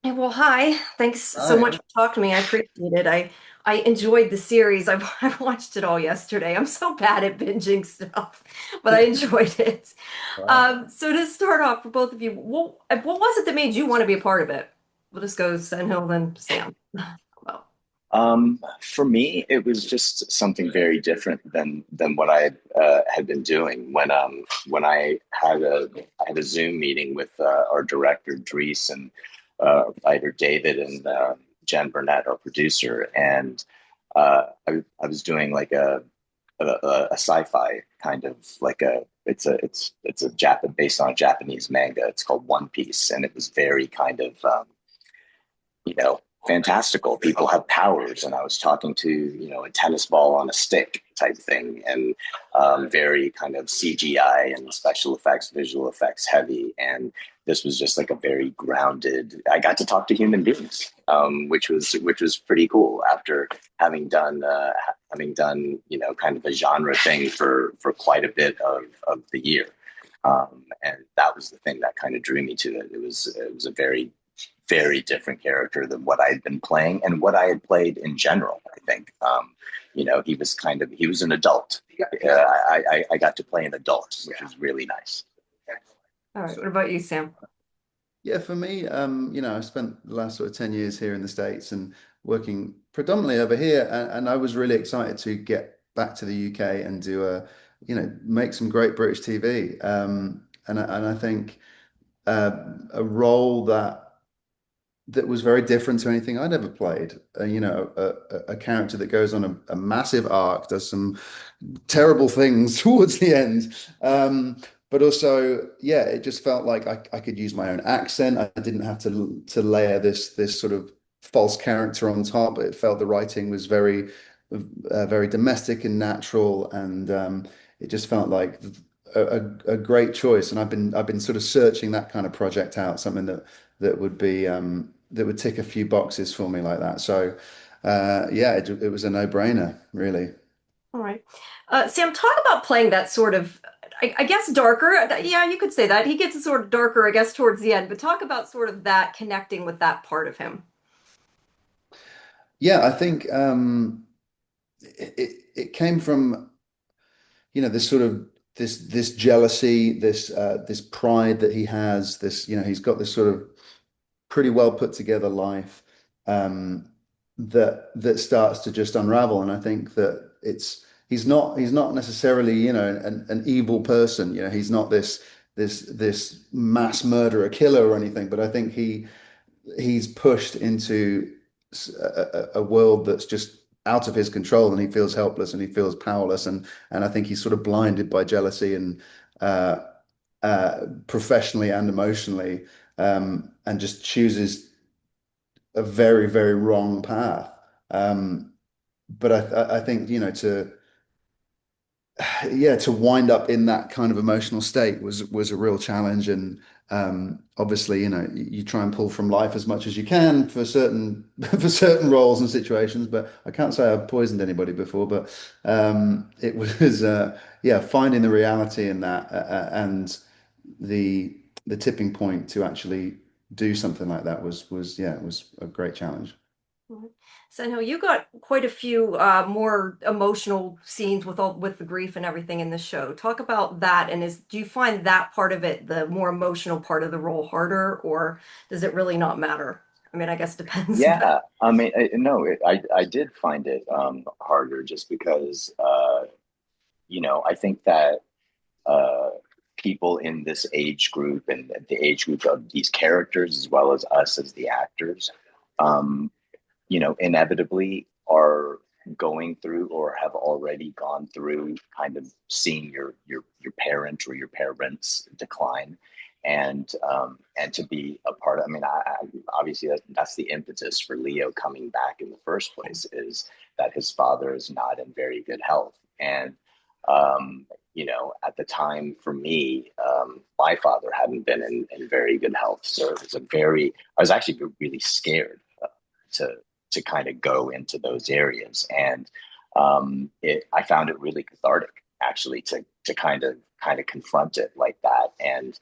Hey, well, hi. Thanks so much Hi. for talking to me. I appreciate it. I enjoyed the series. I watched it all yesterday. I'm so bad at binging stuff, but I enjoyed it. Wow. So to start off for both of you, what was it that made you want to be a part of it? We'll just go Sendhil, then Sam. Well, For me, it was just something very different than what I had been doing when I had a Zoom meeting with our director Dries and writer David and Jen Burnett, our producer, and I was doing like a sci-fi kind of like a it's a Jap based on a Japanese manga. It's called One Piece, and it was very kind of you know, fantastical. People have powers, and I was talking to a tennis ball on a stick type thing, and very kind of CGI and special effects, visual effects heavy. And this was just like a very grounded. I got to talk to human beings, which was pretty cool after having done kind of a genre thing for quite a bit of the year. And that was the thing that kind of drew me to it. It was a very different character than what I had been playing and what I had played in general. I think, he was an adult. I got to play an adult, which was really nice. all right. What about you, Sam? Yeah, for me, I spent the last sort of 10 years here in the States and working predominantly over here. And I was really excited to get back to the UK and make some great British TV. And I think a role that was very different to anything I'd ever played. A character that goes on a massive arc, does some terrible things towards the end. But also, yeah, it just felt like I could use my own accent. I didn't have to layer this sort of false character on top. It felt the writing was very domestic and natural, and it just felt like a great choice. And I've been sort of searching that kind of project out, something that would tick a few boxes for me like that. So, yeah, it was a no-brainer, really. All right. Sam, talk about playing that sort of, I guess, darker. Yeah, you could say that. He gets sort of darker, I guess, towards the end, but talk about sort of that connecting with that part of him. Yeah, I think it came from this sort of this jealousy, this pride that he has. He's got this sort of pretty well put together life um, that starts to just unravel. And I think that he's not necessarily an evil person. He's not this mass murderer killer or anything. But I think he's pushed into a world that's just out of his control, and he feels helpless and he feels powerless, and I think he's sort of blinded by jealousy and uh, professionally and emotionally, and just chooses a very wrong path. Um, but I think to yeah, to wind up in that kind of emotional state was a real challenge. And obviously, you try and pull from life as much as you can for certain for certain roles and situations. But I can't say I've poisoned anybody before. But it was yeah, finding the reality in that, and the the tipping point to actually do something like that was yeah, it was a great challenge. Mhm. So I know you got quite a few more emotional scenes with the grief and everything in this show. Talk about that, and do you find that part of it, the more emotional part of the role, harder, or does it really not matter? I mean, I guess it depends, but Yeah, I mean, no, I did find it harder just because I think that uh, people in this age group and the age group of these characters, as well as us as the actors, um, inevitably are going through or have already gone through kind of seeing your parent or your parents decline. And to be a part of, I mean, obviously that's the impetus for Leo coming back in the first place, is that his father is not in very good health. And at the time for me, my father hadn't been in very good health. So it was I was actually really scared to kind of go into those areas. And I found it really cathartic actually to kind of confront it like that. And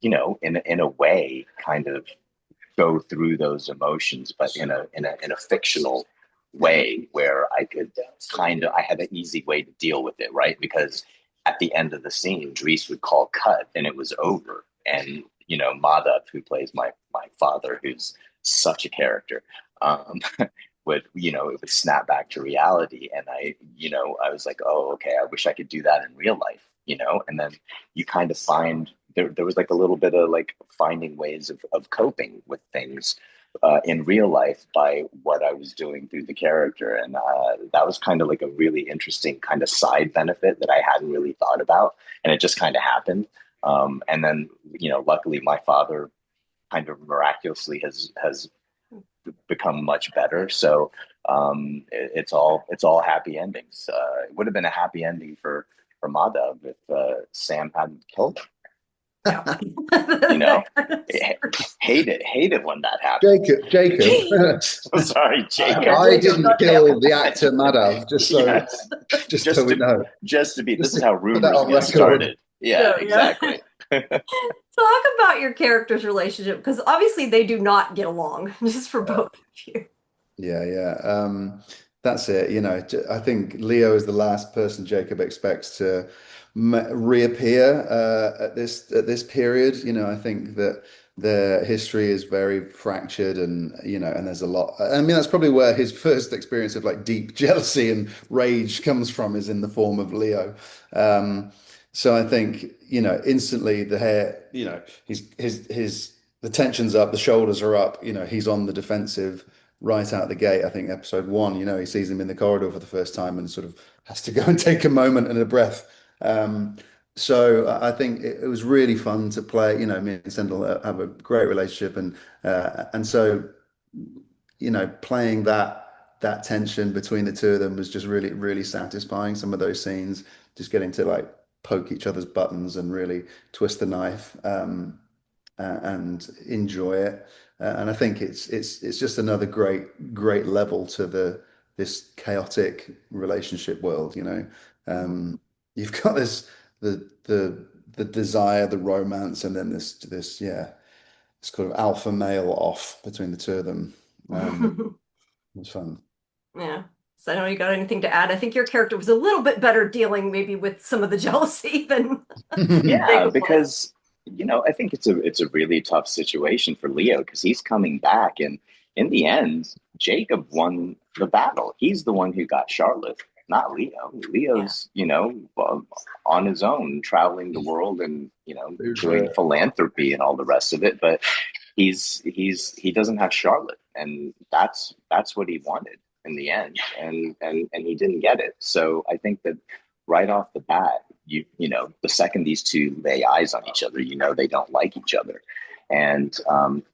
in a way, kind of go through those emotions, but in a fictional way where I had an easy way to deal with it, right? Because at the end of the scene, Dries would call cut and it was over. And, Madhav, who plays my father, who's such a character, um, it would snap back to reality. And I was like, oh, okay, I wish I could do that in real life, and then you kind of find there was like a little bit of like finding ways of coping with things in real life by what I was doing through the character. And that was kind of like a really interesting kind of side benefit that I hadn't really thought about. And it just kind of happened. And then, luckily my father kind of miraculously has become much better. So it's all happy endings. It would have been a happy ending for Madhav if Sam hadn't killed him. Yeah. You know, That kind of hate it when that happens. Jacob. Sorry, Jacob. Yeah, I Jacob, didn't not Sam. kill the actor Madhav, Yes, just so just we to know. just to be. This Just is to how put that rumors on get record. started. Yeah, No, yeah. exactly. Talk about your characters' relationship because obviously they do not get along, just for Yeah. both of you. Yeah, yeah. That's it. I think Leo is the last person Jacob expects to reappear at this period. I think that their history is very fractured, and there's a lot. I mean, that's probably where his first experience of like deep jealousy and rage comes from, is in the form of Leo. So I think instantly the hair, the tension's up, the shoulders are up. He's on the defensive right out the gate. I think episode one, he sees him in the corridor for the first time and sort of has to go and take a moment and a breath. So I think it was really fun to play. Me and Sendhil have a great relationship, and so playing that tension between the two of them was just really, really satisfying. Some of those scenes, just getting to like poke each other's buttons and really twist the knife. And enjoy it. And I think it's just another great level to this chaotic relationship world. You've got the desire, the romance, and then this yeah, this kind of alpha male off between the two of them. It was fun. Yeah. So I don't know you got anything to add. I think your character was a little bit better dealing maybe with some of the jealousy than Yeah, Jacob was. because I think it's a really tough situation for Leo because he's coming back, and in the end, Jacob won the battle. He's the one who got Charlotte, not Leo. Yeah. Leo's on his own, traveling the world and Who's doing philanthropy and all the rest of it, but he doesn't have Charlotte, and that's what he wanted in the end, and he didn't get it. So I think that right off the bat, the second these two lay eyes on each other, they don't like each other, and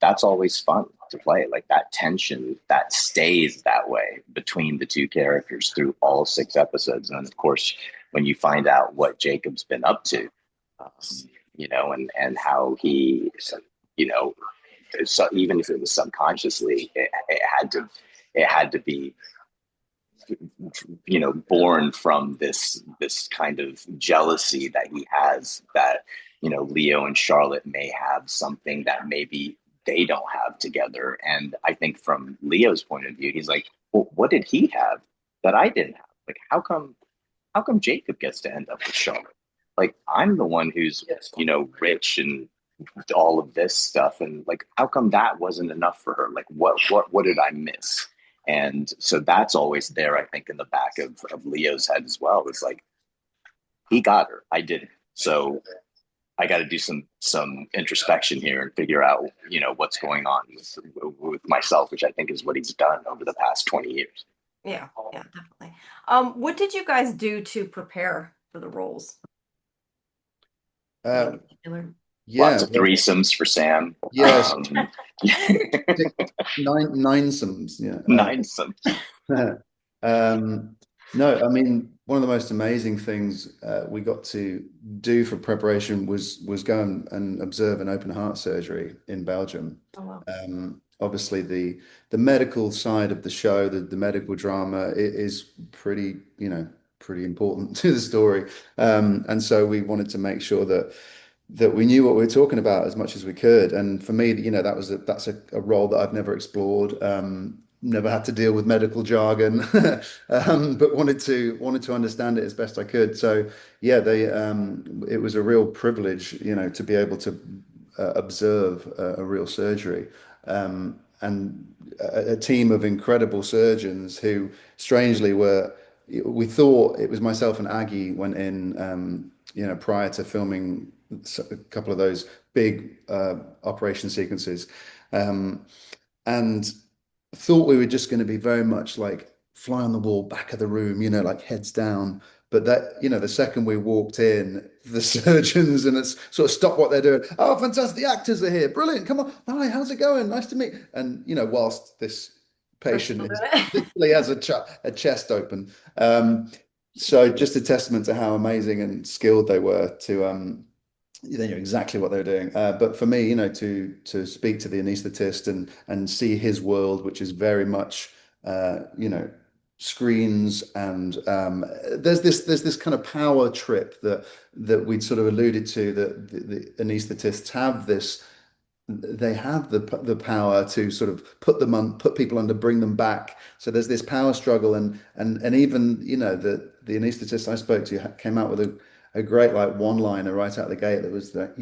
that's always fun to play. Like that tension that stays that way between the two characters through all 6 episodes, and then of course when you find out what Jacob's been up to, um, and how he, you know, so even if it was subconsciously, it had to be born from this kind of jealousy that he has, that Leo and Charlotte may have something that maybe they don't have together. And I think from Leo's point of view, he's like, well, what did he have that I didn't have? Like, how come Jacob gets to end up with Charlotte? Like, I'm the one who's rich and all of this stuff, and like, how come that wasn't enough for her? Like, what did I miss? And so that's always there, I think, in the back of Leo's head as well. It's like, he got her, I didn't. So I got to do some introspection here and figure out what's going on with myself, which I think is what he's done over the past 20 years. Yeah, yeah, definitely. What did you guys do to prepare for the roles? Uh, Anything particular? Lots yeah, of threesomes for Sam. yes, nine sums. Yeah. Ninesomes. Um, no, I mean, one of the most amazing things we got to do for preparation was go and observe an open heart surgery in Belgium. Oh, wow. Obviously, the medical side of the show, the medical drama, is pretty important to the story, and so we wanted to make sure that that we knew what we were talking about as much as we could. And for me, that's a role that I've never explored. Never had to deal with medical jargon, but wanted to understand it as best I could. So yeah, it was a real privilege, to be able to observe a real surgery. And a team of incredible surgeons who strangely we thought it was myself and Aggie went in, prior to filming a couple of those big operation sequences, and thought we were just going to be very much like fly on the wall, back of the room, like heads down. But the second we walked in, the surgeons and it's sort of stop what they're doing. Oh, fantastic! The actors are here. Brilliant. Come on. Hi, how's it going? Nice to meet. And whilst this We're still patient doing is it. literally has a chest open. So just a testament to how amazing and skilled they were to they knew exactly what they were doing. But for me, to speak to the anaesthetist and see his world, which is very much, screens and there's this kind of power trip that we'd sort of alluded to, that the anaesthetists have this. They have the power to sort of put people under, bring them back. So there's this power struggle, and even the anaesthetist I spoke to came out with a great like one-liner right out of the gate that was that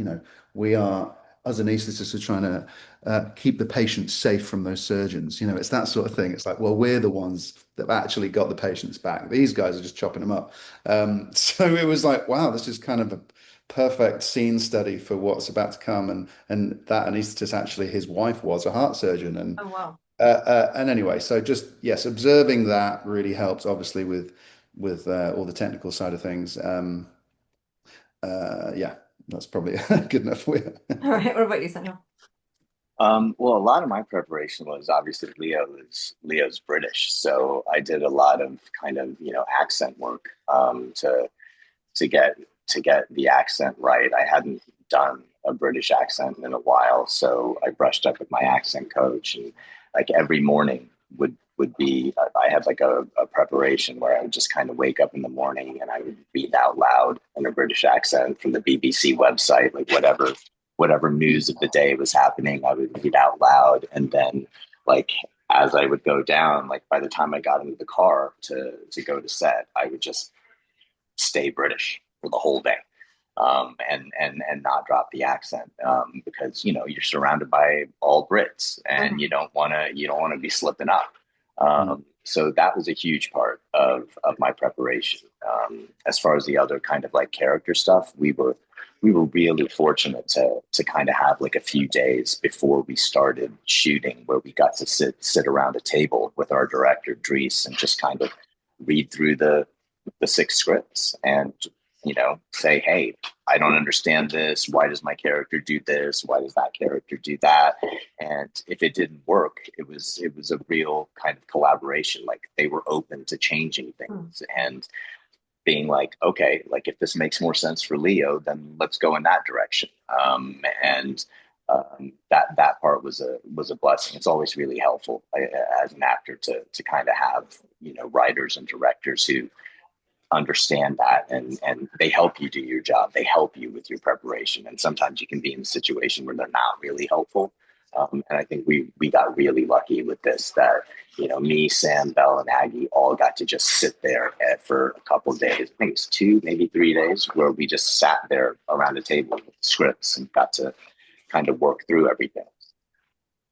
we are, as anaesthetists, are trying to keep the patient safe from those surgeons. It's that sort of thing. It's like, well, we're the ones that have actually got the patients back. These guys are just chopping them up. So it was like, wow, this is kind of a perfect scene study for what's about to come. And that anaesthetist, actually, his wife was a heart surgeon. Oh wow. And anyway, so just, yes, observing that really helps, obviously, with all the technical side of things. Yeah, that's probably good enough for you. All right. What about you, Sendhil? Well, a lot of my preparation was obviously Leo's British, so I did a lot of kind of accent work to get the accent right. I hadn't done a British accent in a while, so I brushed up with my accent coach, and like every morning would be I had like a preparation where I would just kind of wake up in the morning and I would read out loud in a British accent from the BBC website, like whatever news of the day was happening, I would read out loud, and then like as I would go down, like by the time I got into the car to go to set, I would just stay British for the whole day, and not drop the accent, because you're surrounded by all Brits, and you don't want to be slipping up. So that was a huge part of my preparation. As far as the other kind of like character stuff, we were really fortunate to kind of have like a few days before we started shooting where we got to sit around a table with our director Dries and just kind of read through the 6 scripts and say, hey, I don't understand this. Why does my character do this? Why does that character do that? And if it didn't work, it was a real kind of collaboration. Like they were open to changing things and being like, okay, like if this makes more sense for Leo, then let's go in that direction. And that part was a blessing. It's always really helpful as an actor to kind of have writers and directors who understand that, and they help you do your job. They help you with your preparation, and sometimes you can be in a situation where they're not really helpful. And I think we got really lucky with this, that me, Sam, Bell, and Aggie all got to just sit there for a couple of days. I think it's 2, maybe 3 days, where we just sat there around a table with scripts and got to kind of work through everything.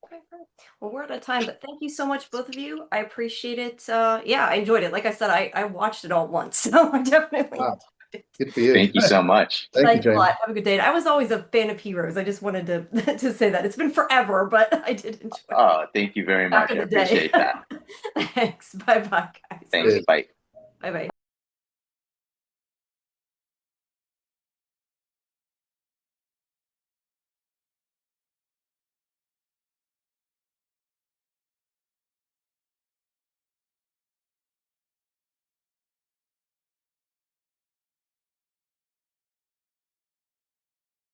Okay, great. Well, we're out of time, but thank you so much, both of you. I appreciate it. Yeah, I enjoyed it. Like I said, I watched it all once, so I definitely Wow, enjoyed good for it. you. Thank you so much. Thank you, Thanks a James. lot. Have a good day. I was always a fan of Heroes. I just wanted to to say that. It's been forever, but I did enjoy it Thank you very back much. in I the day. appreciate that. Thanks. Bye bye, guys. Thanks. Bye. Bye bye.